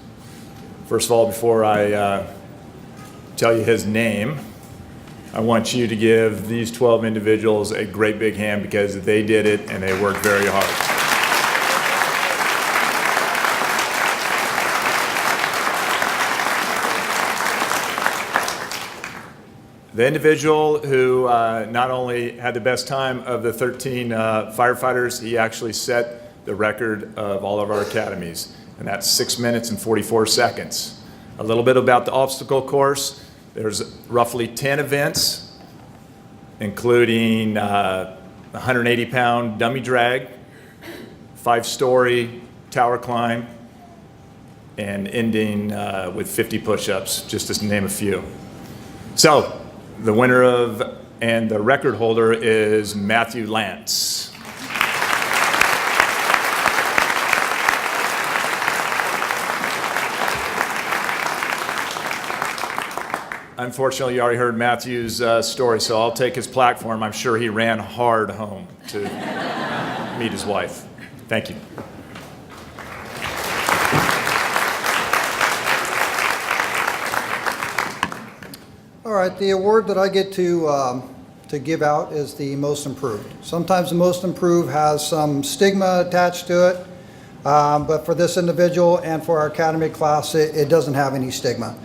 S11: First of all, before I tell you his name, I want you to give these 12 individuals a great big hand because they did it and they worked very hard. The individual who not only had the best time of the 13 firefighters, he actually set the record of all of our academies, and that's 6 minutes and 44 seconds. A little bit about the obstacle course. There's roughly 10 events, including a 180-pound dummy drag, 5-story tower climb, and ending with 50 push-ups, just to name a few. So, the winner of and the record holder is Matthew Lance. Unfortunately, you already heard Matthew's story, so I'll take his platform. I'm sure he ran hard home to meet his wife. Thank you.
S12: All right, the award that I get to give out is the Most Improved. Sometimes the Most Improved has some stigma attached to it, but for this individual and for our academy class, it doesn't have any stigma.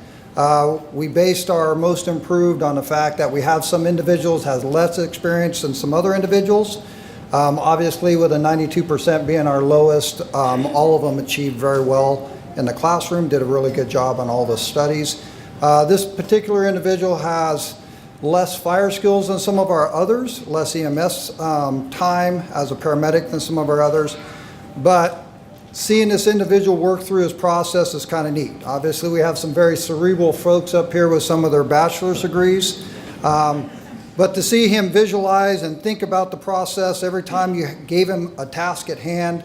S12: We based our Most Improved on the fact that we have some individuals has less experience than some other individuals. Obviously, with a 92% being our lowest, all of them achieved very well in the classroom, did a really good job on all the studies. This particular individual has less fire skills than some of our others, less EMS time as a paramedic than some of our others, but seeing this individual work through his process is kind of neat. Obviously, we have some very cerebral folks up here with some of their bachelor's degrees, but to see him visualize and think about the process every time you gave him a task at hand,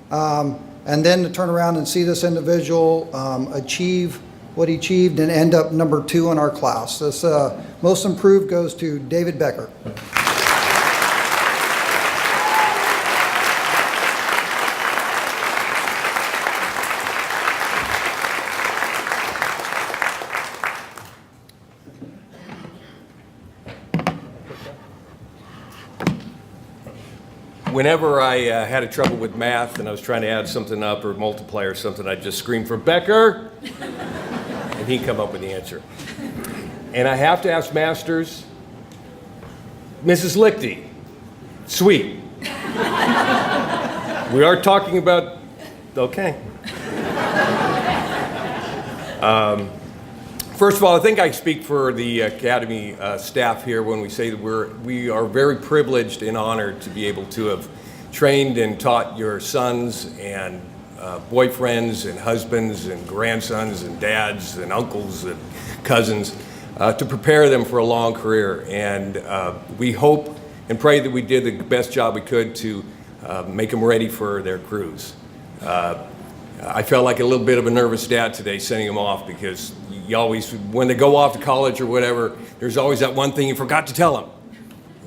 S12: and then to turn around and see this individual achieve what he achieved and end up number 2 in our class. This Most Improved goes to David Becker.
S13: Whenever I had a trouble with math and I was trying to add something up or multiply or something, I'd just scream for Becker, and he'd come up with the answer. And I have to ask Masters, Mrs. Lichty, sweet. We are talking about, okay. First of all, I think I speak for the Academy staff here when we say that we are very privileged and honored to be able to have trained and taught your sons and boyfriends and husbands and grandsons and dads and uncles and cousins to prepare them for a long career. And we hope and pray that we did the best job we could to make them ready for their crews. I felt like a little bit of a nervous dad today sending them off because you always, when they go off to college or whatever, there's always that one thing you forgot to tell them.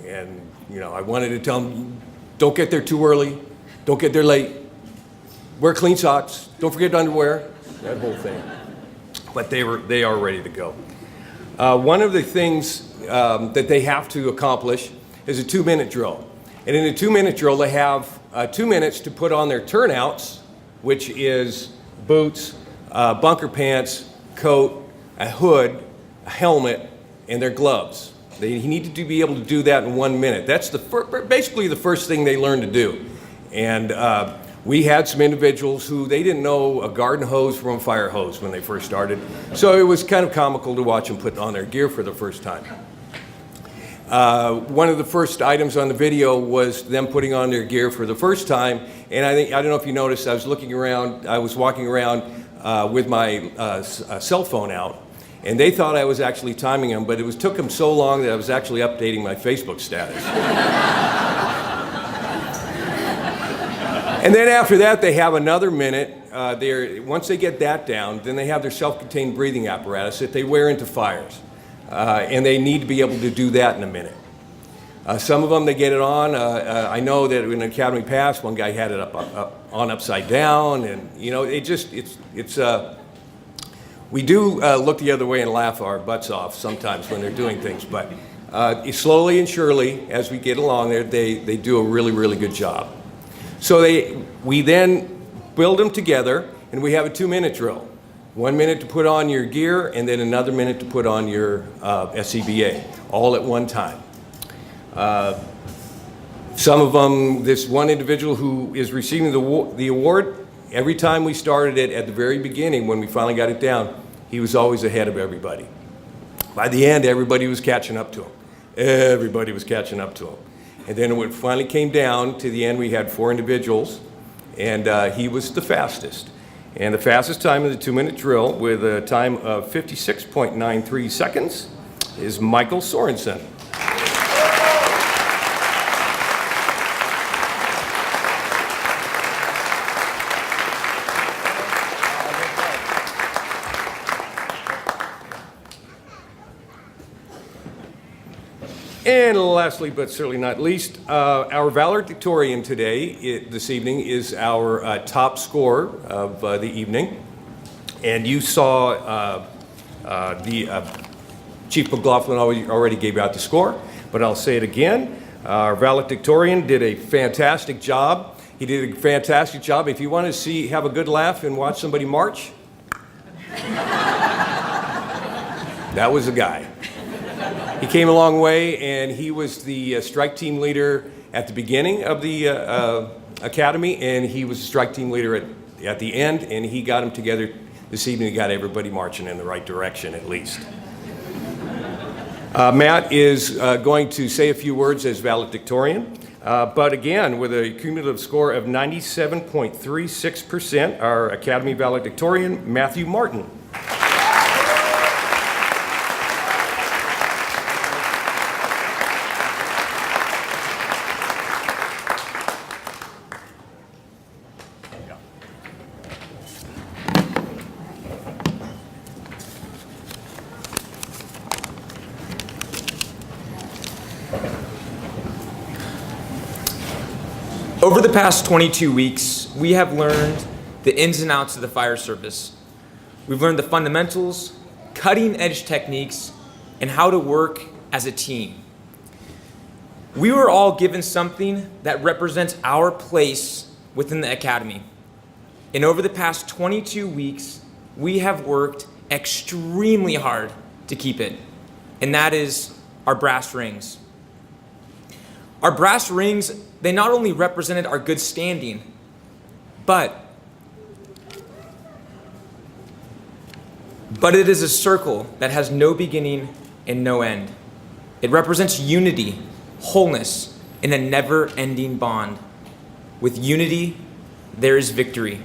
S13: And, you know, I wanted to tell them, don't get there too early, don't get there late, wear clean socks, don't forget underwear, that whole thing. But they are ready to go. One of the things that they have to accomplish is a 2-minute drill. And in a 2-minute drill, they have 2 minutes to put on their turnouts, which is boots, bunker pants, coat, a hood, a helmet, and their gloves. They need to be able to do that in 1 minute. That's basically the first thing they learn to do. And we had some individuals who they didn't know a garden hose from a fire hose when they first started. So it was kind of comical to watch them put on their gear for the first time. One of the first items on the video was them putting on their gear for the first time. And I don't know if you noticed, I was walking around with my cell phone out, and they thought I was actually timing them, but it took them so long that I was actually updating my Facebook status. And then after that, they have another minute. Once they get that down, then they have their self-contained breathing apparatus that they wear into fires. And they need to be able to do that in a minute. Some of them, they get it on. I know that in Academy Pass, one guy had it on upside down, and you know, we do look the other way and laugh our butts off sometimes when they're doing things, but slowly and surely, as we get along there, they do a really, really good job. So we then build them together, and we have a 2-minute drill. 1 minute to put on your gear, and then another minute to put on your SCBA, all at one time. Some of them, this one individual who is receiving the award, every time we started it at the very beginning, when we finally got it down, he was always ahead of everybody. By the end, everybody was catching up to him. Everybody was catching up to him. And then when it finally came down to the end, we had 4 individuals, and he was the fastest. And the fastest time in the 2-minute drill, with a time of 56.93 seconds, is Michael Sorensen. And lastly, but certainly not least, our valedictorian today, this evening, is our top scorer of the evening. And you saw Chief McLaughlin already gave out the score, but I'll say it again. Our valedictorian did a fantastic job. He did a fantastic job. If you want to have a good laugh and watch somebody march, that was the guy. He came a long way, and he was the strike team leader at the beginning of the academy, and he was the strike team leader at the end, and he got them together this evening. He got everybody marching in the right direction, at least. Matt is going to say a few words as valedictorian, but again, with a cumulative score of 97.36%, our Academy valedictorian, Matthew Martin.
S14: Over the past 22 weeks, we have learned the ins and outs of the fire service. We've learned the fundamentals, cutting-edge techniques, and how to work as a team. We were all given something that represents our place within the academy. And over the past 22 weeks, we have worked extremely hard to keep it, and that is our brass rings. Our brass rings, they not only represented our good standing, but it is a circle that has no beginning and no end. It represents unity, wholeness, and a never-ending bond. With unity, there is victory.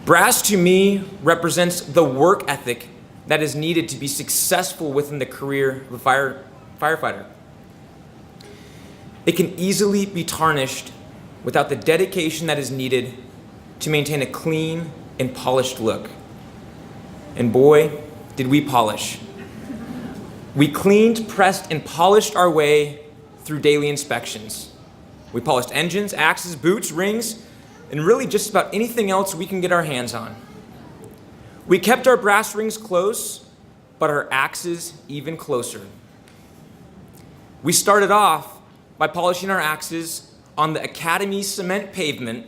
S14: Brass to me represents the work ethic that is needed to be successful within the career of a firefighter. It can easily be tarnished without the dedication that is needed to maintain a clean and polished look. And boy, did we polish. We cleaned, pressed, and polished our way through daily inspections. We polished engines, axes, boots, rings, and really just about anything else we can get our hands on. We kept our brass rings close, but our axes even closer. We started off by polishing our axes on the academy cement pavement,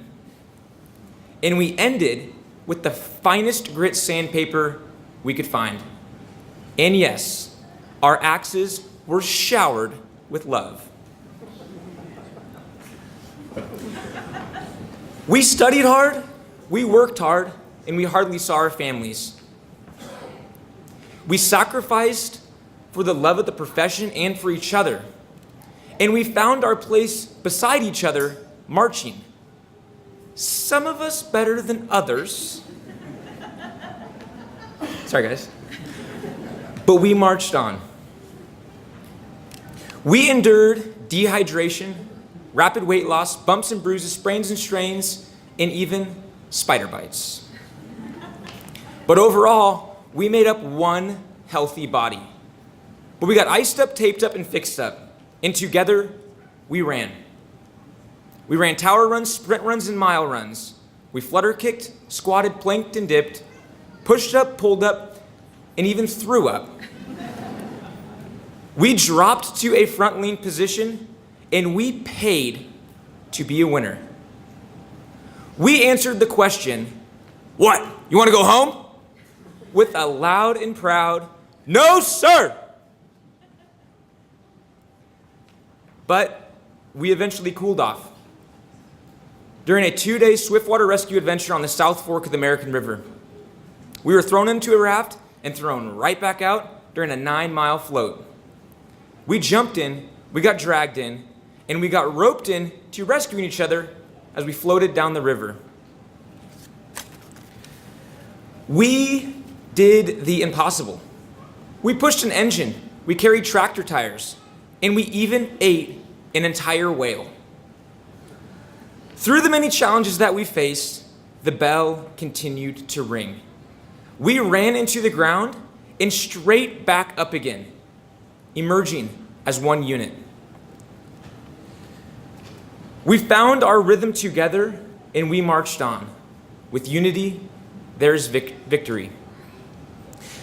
S14: and we ended with the finest grit sandpaper we could find. And yes, our axes were showered with love. We studied hard, we worked hard, and we hardly saw our families. We sacrificed for the love of the profession and for each other. And we found our place beside each other, marching. Some of us better than others. Sorry, guys. But we marched on. We endured dehydration, rapid weight loss, bumps and bruises, sprains and strains, and even spider bites. But overall, we made up one healthy body. But we got iced up, taped up, and fixed up. And together, we ran. We ran tower runs, sprint runs, and mile runs. We flutter kicked, squatted, planked, and dipped, pushed up, pulled up, and even threw up. We dropped to a front lean position, and we paid to be a winner. We answered the question, "What, you want to go home?" with a loud and proud, "No, sir!" But we eventually cooled off. During a 2-day swiftwater rescue adventure on the South Fork of the American River, we were thrown into a raft and thrown right back out during a 9-mile float. We jumped in, we got dragged in, and we got roped in to rescuing each other as we floated down the river. We did the impossible. We pushed an engine, we carried tractor tires, and we even ate an entire whale. Through the many challenges that we faced, the bell continued to ring. We ran into the ground and straight back up again, emerging as one unit. We found our rhythm together and we marched on. With unity, there's victory.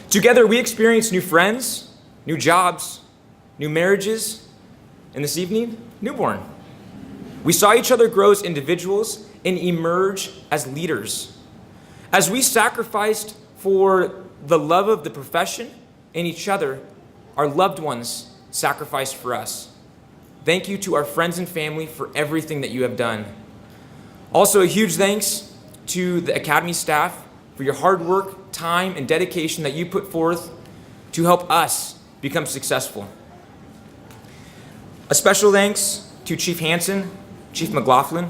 S14: Together we experienced new friends, new jobs, new marriages, and this evening, newborn. We saw each other grow as individuals and emerge as leaders. As we sacrificed for the love of the profession and each other, our loved ones sacrificed for us. Thank you to our friends and family for everything that you have done. Also, a huge thanks to the Academy staff for your hard work, time, and dedication that you put forth to help us become successful. A special thanks to Chief Hansen, Chief McLaughlin,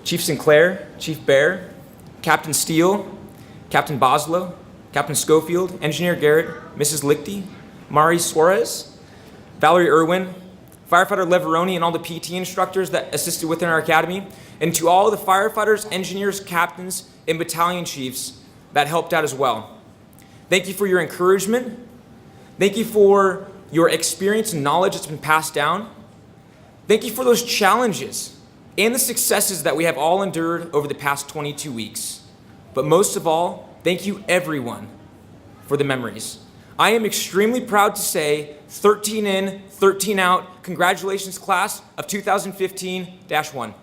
S14: Chief Sinclair, Chief Bear, Captain Steele, Captain Boslow, Captain Schofield, Engineer Garrett, Mrs. Lichty, Mari Suarez, Valerie Irwin, Firefighter Leveroni, and all the PT instructors that assisted within our academy, and to all the firefighters, engineers, captains, and battalion chiefs that helped out as well. Thank you for your encouragement. Thank you for your experience and knowledge that's been passed down. Thank you for those challenges and the successes that we have all endured over the past 22 weeks. But most of all, thank you everyone for the memories. I am extremely proud to say 13 in, 13 out. Congratulations, class of 2015-1.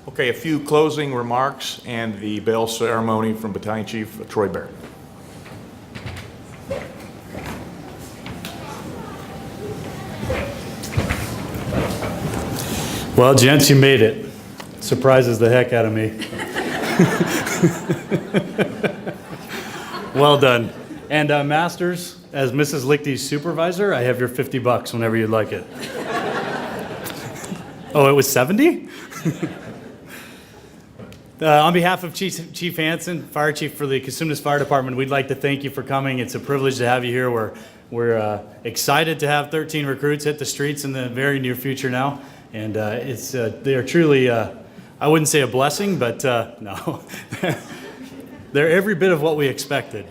S5: Okay, a few closing remarks and the bell ceremony from Battalion Chief Troy Bear.
S15: Well, gents, you made it. Surprises the heck out of me. Well done. And Masters, as Mrs. Lichty's supervisor, I have your $50 whenever you'd like it. Oh, it was 70? On behalf of Chief Hansen, Fire Chief for the Cosumnes Fire Department, we'd like to thank you for coming. It's a privilege to have you here. We're excited to have 13 recruits hit the streets in the very near future now. And they are truly, I wouldn't say a blessing, but no. They're every bit of what we expected.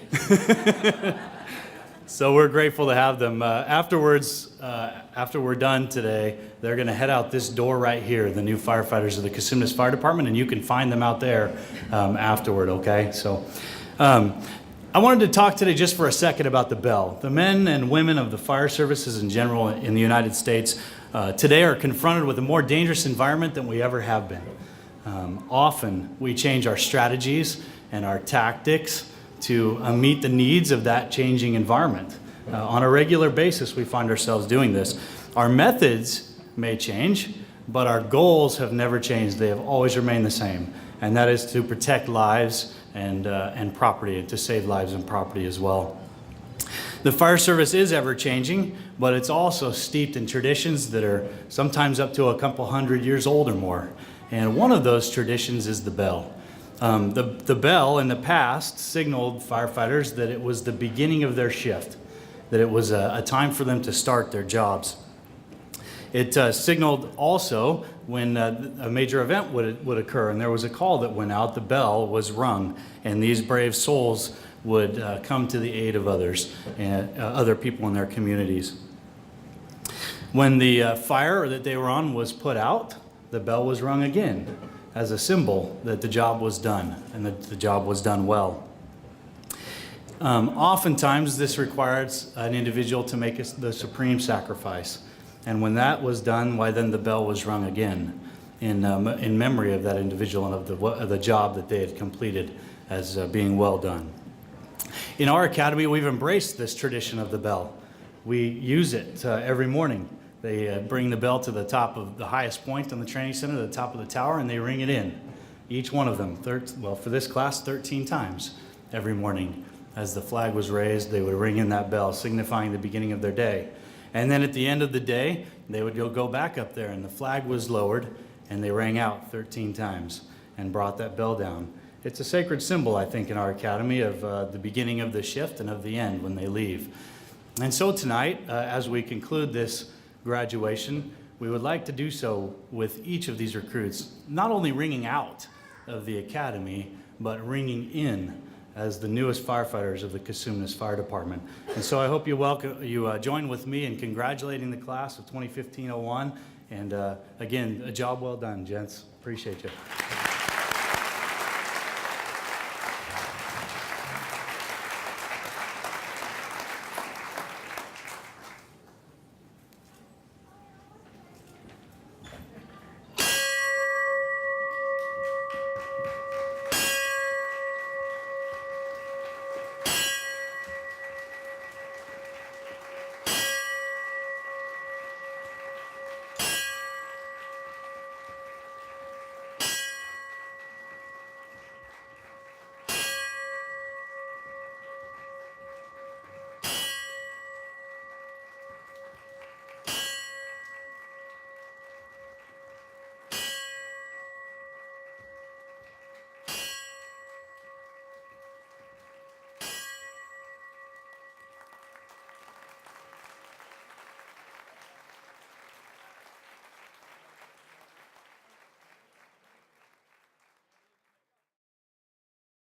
S15: So we're grateful to have them. Afterwards, after we're done today, they're going to head out this door right here, the new firefighters of the Cosumnes Fire Department, and you can find them out there afterward, okay? So I wanted to talk today just for a second about the bell. The men and women of the fire services in general in the United States today are confronted with a more dangerous environment than we ever have been. Often we change our strategies and our tactics to meet the needs of that changing environment. On a regular basis, we find ourselves doing this. Our methods may change, but our goals have never changed. They have always remained the same, and that is to protect lives and property, and to save lives and property as well. The fire service is ever changing, but it's also steeped in traditions that are sometimes up to a couple hundred years old or more. And one of those traditions is the bell. The bell in the past signaled firefighters that it was the beginning of their shift, that it was a time for them to start their jobs. It signaled also when a major event would occur and there was a call that went out, the bell was rung, and these brave souls would come to the aid of others and other people in their communities. When the fire that they were on was put out, the bell was rung again as a symbol that the job was done and that the job was done well. Oftentimes this requires an individual to make the supreme sacrifice. And when that was done, why then the bell was rung again in memory of that individual and of the job that they had completed as being well done. In our academy, we've embraced this tradition of the bell. We use it every morning. They bring the bell to the top of the highest point on the training center, the top of the tower, and they ring it in. Each one of them, for this class, 13 times every morning. As the flag was raised, they would ring in that bell, signifying the beginning of their day. And then at the end of the day, they would go back up there, and the flag was lowered, and they rang out 13 times and brought that bell down. It's a sacred symbol, I think, in our academy of the beginning of the shift and of the end when they leave. And so tonight, as we conclude this graduation, we would like to do so with each of these recruits, not only ringing out of the academy, but ringing in as the newest firefighters of the Cosumnes Fire Department. And so I hope you join with me in congratulating the class of 2015-01. And again, a job well done, gents. Appreciate you.